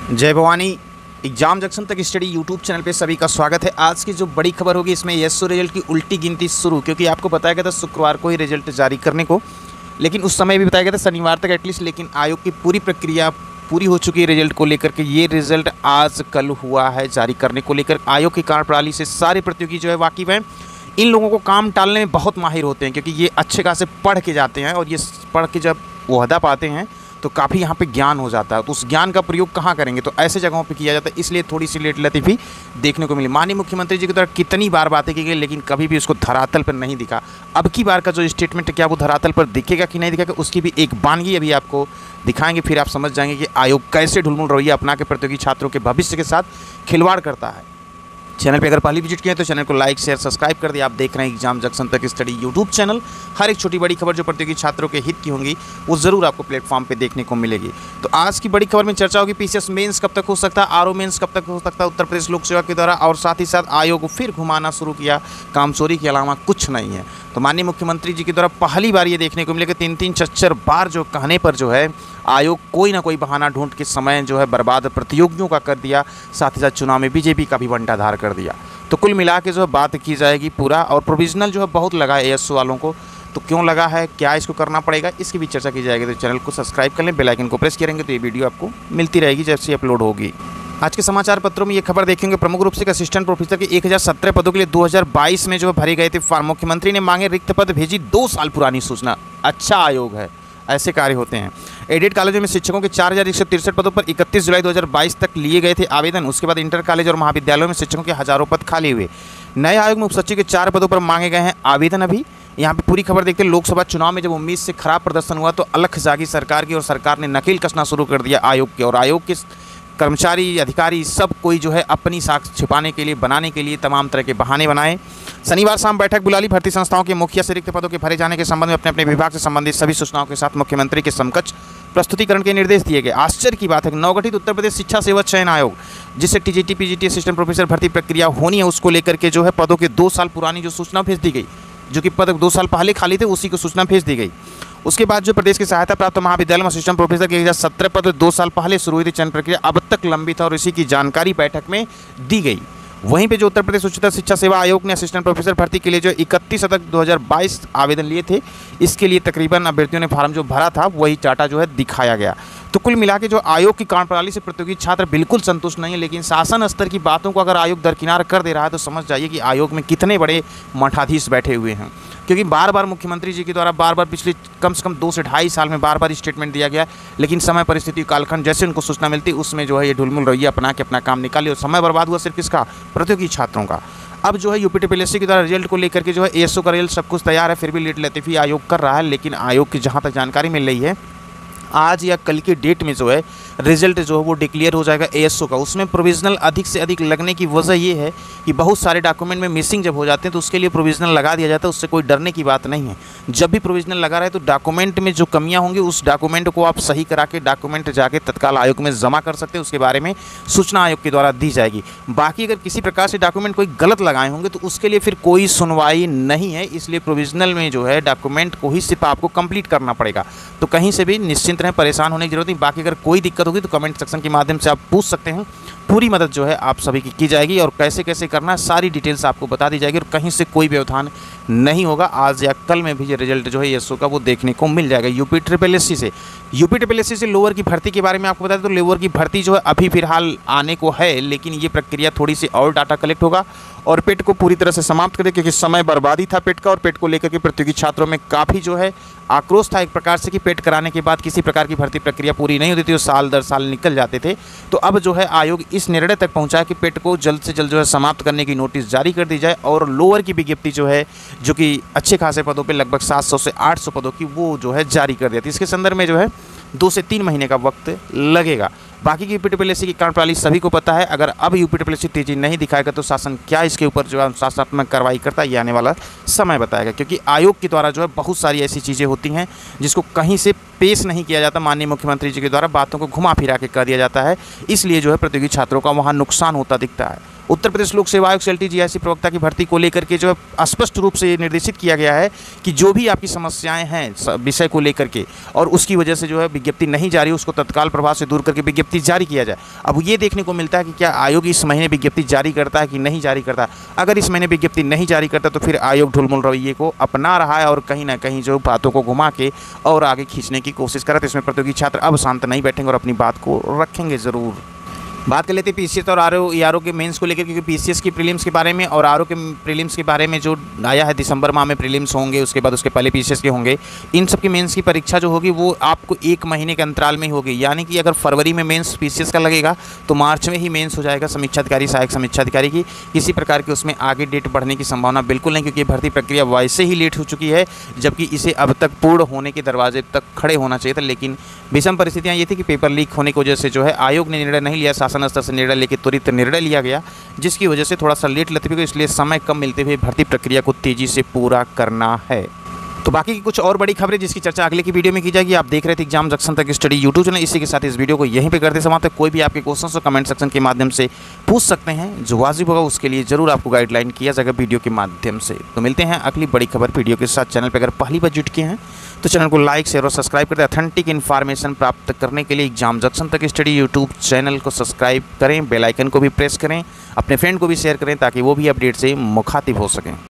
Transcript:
जय Bhavani. Exam junction तक study YouTube channel पे सभी का स्वागत है। आज की जो बड़ी खबर होगी इसमें एसओ रिजल्ट की उल्टी गिनती शुरू, क्योंकि आपको बताया गया था शुक्रवार को ही रिजल्ट जारी करने को, लेकिन उस समय भी बताया गया था शनिवार तक एटलीस्ट। लेकिन आयोग की पूरी प्रक्रिया पूरी हो चुकी है रिजल्ट को लेकर के। ये रिजल्ट आज कल हुआ है जारी करने को लेकर। आयोग की कार्यप्रणाली से सारे प्रतियोगी जो है वाकिफ़ हैं। इन लोगों को काम टालने में बहुत माहिर होते हैं, क्योंकि ये अच्छे खासे पढ़ के जाते हैं और ये पढ़ के जब ओहदा पाते हैं तो काफ़ी यहाँ पे ज्ञान हो जाता है। तो उस ज्ञान का प्रयोग कहाँ करेंगे, तो ऐसे जगहों पे किया जाता है। इसलिए थोड़ी सी लेट लतीफ़ी देखने को मिली। माननीय मुख्यमंत्री जी की तरफ कितनी बार बातें की गई, लेकिन कभी भी उसको धरातल पर नहीं दिखा। अब की बार का जो स्टेटमेंट है, क्या वो धरातल पर दिखेगा कि नहीं दिखेगा, उसकी भी एक बानगी अभी आपको दिखाएंगे। फिर आप समझ जाएंगे कि आयोग कैसे ढुलमुल रवैया अपना के प्रतियोगी छात्रों के भविष्य के साथ खिलवाड़ करता है। चैनल पे अगर पहली विजिट किए तो चैनल को लाइक शेयर सब्सक्राइब कर दिए। आप देख रहे हैं एग्जाम जंक्शन तक स्टडी यूट्यूब चैनल। हर एक छोटी बड़ी खबर जो प्रतियोगी छात्रों के हित की होंगी वो ज़रूर आपको प्लेटफॉर्म पे देखने को मिलेगी। तो आज की बड़ी खबर में चर्चा होगी पीसीएस मेंस कब तक हो सकता है, आरओ मेंस कब तक हो सकता है उत्तर प्रदेश लोक सेवा के द्वारा, और साथ ही साथ आयोग फिर घुमाना शुरू किया। कामचोरी के अलावा कुछ नहीं है। तो माननीय मुख्यमंत्री जी के द्वारा पहली बार ये देखने को मिलेगा 3-3 4-4 बार जो कहने पर जो है आयोग कोई ना कोई बहाना ढूंढ के समय जो है बर्बाद प्रतियोगियों का कर दिया। साथ ही साथ चुनाव में बीजेपी का भी बंटाधार कर दिया। तो कुल मिला के जो है बात की जाएगी पूरा। और प्रोविजनल जो है बहुत लगा है एएसओ वालों को, तो क्यों लगा है, क्या इसको करना पड़ेगा, इसकी भी चर्चा की जाएगी। तो चैनल को सब्सक्राइब कर लें, बेल आइकन को प्रेस करेंगे तो ये वीडियो आपको मिलती रहेगी जैसे अपलोड होगी। आज के समाचार पत्रों में ये खबर देखेंगे प्रमुख रूप से असिस्टेंट प्रोफेसर के 1017 पदों के लिए 2022 में जो भरे गए थे फॉर्म। मुख्यमंत्री ने मांगे रिक्त पद, भेजी 2 साल पुरानी सूचना। अच्छा आयोग है, ऐसे कार्य होते हैं। एडेड कॉलेजों में शिक्षकों के 4163 पदों पर 31 जुलाई 2022 तक लिए गए थे आवेदन। उसके बाद इंटर कॉलेज और महाविद्यालयों में शिक्षकों के हजारों पद खाली हुए। नए आयोग में उपसचिव के 4 पदों पर मांगे गए हैं आवेदन। अभी यहाँ पे पूरी खबर देखते हैं। लोकसभा चुनाव में जब उम्मीद से खराब प्रदर्शन हुआ तो अलख जागी सरकार की, और सरकार ने नकेल कसना शुरू कर दिया आयोग के। और आयोग के कर्मचारी अधिकारी सब कोई जो है अपनी साख छिपाने के लिए, बनाने के लिए तमाम तरह के बहाने बनाए। शनिवार शाम बैठक बुला ली। भर्ती संस्थाओं के मुखिया से रिक्त पदों के भरे जाने के संबंध में अपने अपने विभाग से संबंधित सभी सूचनाओं के साथ मुख्यमंत्री के समकक्ष प्रस्तुतिकरण के निर्देश दिए गए। आश्चर्य की बात है, नवगठित उत्तर प्रदेश शिक्षा सेवा चयन आयोग, जिससे टीजीटी पीजीटी असिस्टेंट प्रोफेसर भर्ती प्रक्रिया होनी है, उसको लेकर के जो है पदों के 2 साल पुरानी जो सूचना भेज दी गई, जो कि पद 2 साल पहले खाली थे उसी को सूचना भेज दी गई। उसके बाद जो प्रदेश की सहायता प्राप्त महाविद्यालय में असिस्टेंट प्रोफेसर के 1017 पद 2 साल पहले शुरू हुई थी चयन प्रक्रिया, अब तक लंबित है और इसी की जानकारी बैठक में दी गई। वहीं पे जो उत्तर प्रदेश उच्चतर शिक्षा सेवा आयोग ने असिस्टेंट प्रोफेसर भर्ती के लिए जो 31 अगस्त 2022 आवेदन लिए थे, इसके लिए तकरीबन अभ्यर्थियों ने फार्म जो भरा था वही डाटा जो है दिखाया गया। तो कुल मिला के जो आयोग की कार्यप्रणाली से प्रतियोगी छात्र बिल्कुल संतुष्ट नहीं है। लेकिन शासन स्तर की बातों को अगर आयोग दरकिनार कर दे रहा है तो समझ जाइए कि आयोग में कितने बड़े मठाधीश बैठे हुए हैं। क्योंकि बार बार मुख्यमंत्री जी के द्वारा बार बार पिछले कम से कम 2 से ढाई साल में बार बार स्टेटमेंट दिया गया, लेकिन समय परिस्थिति कालखंड जैसे उनको सूचना मिलती उसमें जो है ये ढुलमुल रवैया अपना के अपना काम निकाले, और समय बर्बाद हुआ सिर्फ किसका, प्रतियोगी छात्रों का। अब जो है यूपीटीपीएससी के द्वारा रिजल्ट को लेकर के जो है एएसओ का रिजल्ट सब कुछ तैयार है, फिर भी लेट लतीफ़ी आयोग कर रहा है। लेकिन आयोग की जहाँ तक जानकारी मिल रही है आज या कल की डेट में जो है रिजल्ट जो है वो डिक्लेयर हो जाएगा एएसओ का। उसमें प्रोविजनल अधिक से अधिक लगने की वजह ये है कि बहुत सारे डॉक्यूमेंट में मिसिंग जब हो जाते हैं तो उसके लिए प्रोविजनल लगा दिया जाता है। उससे कोई डरने की बात नहीं है। जब भी प्रोविजनल लगा रहे तो डॉक्यूमेंट में जो कमियां होंगी उस डॉक्यूमेंट को आप सही करा के डॉक्यूमेंट जाके तत्काल आयोग में जमा कर सकते हैं। उसके बारे में सूचना आयोग के द्वारा दी जाएगी। बाकी अगर किसी प्रकार से डॉक्यूमेंट कोई गलत लगाए होंगे तो उसके लिए फिर कोई सुनवाई नहीं है। इसलिए प्रोविजनल में जो है डॉक्यूमेंट को ही सिर्फ आपको कंप्लीट करना पड़ेगा। तो कहीं से भी निश्चिंत रहें, परेशान होने की जरूरत नहीं। बाकी अगर कोई दिक्कत होगी तो कमेंट सेक्शन के माध्यम से आप पूछ सकते हैं। पूरी मदद जो है आप सभी की जाएगी, और कैसे कैसे करना है सारी डिटेल्स आपको बता दी जाएगी, और कहीं से कोई व्यवधान नहीं होगा। आज या कल में भी ये रिजल्ट जो है एएसओ का वो देखने को मिल जाएगा। यूपीटीपीएससी से लोअर की भर्ती के बारे में आपको बता दें तो लोअर की भर्ती जो है अभी फिलहाल आने को है, लेकिन ये प्रक्रिया थोड़ी सी और डाटा कलेक्ट होगा और पेट को पूरी तरह से समाप्त कर दे, क्योंकि समय बर्बादी था पेट का। और पेट को लेकर के प्रतियोगी छात्रों में काफ़ी जो है आक्रोश था एक प्रकार से कि पेट कराने के बाद किसी प्रकार की भर्ती प्रक्रिया पूरी नहीं होती थी, वो साल दर साल निकल जाते थे। तो अब जो है आयोग इस निर्णय तक पहुंचा कि पेट को जल्द से जल्द जो है समाप्त करने की नोटिस जारी कर दी जाए, और लोअर की विज्ञप्ति जो है जो कि अच्छे खासे पदों पे लगभग 700 से 800 पदों की वो जो है जारी कर दिया था। इसके संदर्भ में जो है 2 से 3 महीने का वक्त लगेगा। बाकी की यूपीटीपीएससी की कार्यप्रणाली सभी को पता है। अगर अब यूपीटीपीएससी तेजी नहीं दिखाएगा तो शासन क्या इसके ऊपर जो है अनुशासनात्मक कार्रवाई करता है, ये आने वाला समय बताएगा। क्योंकि आयोग के द्वारा जो है बहुत सारी ऐसी चीज़ें होती हैं जिसको कहीं से पेश नहीं किया जाता। माननीय मुख्यमंत्री जी के द्वारा बातों को घुमा फिरा के कर दिया जाता है, इसलिए जो है प्रतियोगी छात्रों का वहाँ नुकसान होता दिखता है। उत्तर प्रदेश लोक सेवा आयोग सेल्टी जीआईसी प्रवक्ता की भर्ती को लेकर के जो है स्पष्ट रूप से निर्देशित किया गया है कि जो भी आपकी समस्याएं हैं विषय को लेकर के और उसकी वजह से जो है विज्ञप्ति नहीं जारी, उसको तत्काल प्रभाव से दूर करके विज्ञप्ति जारी किया जाए। अब ये देखने को मिलता है कि क्या आयोग इस महीने विज्ञप्ति जारी करता है कि नहीं जारी करता। अगर इस महीने विज्ञप्ति नहीं जारी करता तो फिर आयोग ढुलमुल रवैये को अपना रहा है और कहीं ना कहीं जो बातों को घुमा के और आगे खींचने की कोशिश कर रहा है। इसमें प्रतियोगी छात्र अब शांत नहीं बैठेंगे और अपनी बात को रखेंगे ज़रूर। बात कर लेते हैं पीसीएस और आरओ के मेंस को लेकर, क्योंकि पीसीएस की प्रीलिम्स के बारे में और आरओ के प्रीलिम्स के बारे में जो आया है दिसंबर माह में प्रीलिम्स होंगे, उसके बाद उसके पहले पीसीएस के होंगे। इन सब की मेंस की परीक्षा जो होगी वो आपको 1 महीने के अंतराल में ही होगी। यानी कि अगर फरवरी में मेंस पीसीएस का लगेगा तो मार्च में ही मेंस हो जाएगा समीक्षा अधिकारी, सहायक समीक्षा अधिकारी की। किसी प्रकार की उसमें आगे डेट बढ़ने की संभावना बिल्कुल नहीं, क्योंकि भर्ती प्रक्रिया वैसे ही लेट हो चुकी है, जबकि इसे अब तक पूर्ण होने के दरवाजे तक खड़े होना चाहिए था। लेकिन विषम परिस्थितियाँ ये थी कि पेपर लीक होने की वजह से जो है आयोग ने निर्णय नहीं लिया, शासन स्तर से निर्णय लेकर त्वरित निर्णय लिया गया, जिसकी वजह से थोड़ा सा लेट लगते हुए, इसलिए समय कम मिलते हुए भर्ती प्रक्रिया को तेजी से पूरा करना है। तो बाकी की कुछ और बड़ी खबरें जिसकी चर्चा अगले की वीडियो में की जाएगी। आप देख रहे थे एग्जाम जंक्शन तक स्टडी यूट्यूब चैनल। इसी के साथ इस वीडियो को यहीं पे करते समाप्त। कोई भी आपके क्वेश्चन को कमेंट सेक्शन के माध्यम से पूछ सकते हैं, जो वाजिब होगा उसके लिए जरूर आपको गाइडलाइन किया जाएगा वीडियो के माध्यम से। तो मिलते हैं अगली बड़ी खबर वीडियो के साथ। चैनल पर अगर पहली बार जुट के हैं तो चैनल को लाइक शेयर और सब्सक्राइब करते हैं। ऑथेंटिक इन्फॉर्मेशन प्राप्त करने के लिए एग्जाम जंक्शन तक स्टडी यूट्यूब चैनल को सब्सक्राइब करें, बेल आइकन को भी प्रेस करें, अपने फ्रेंड को भी शेयर करें ताकि वो भी अपडेट से मुखातिब हो सकें।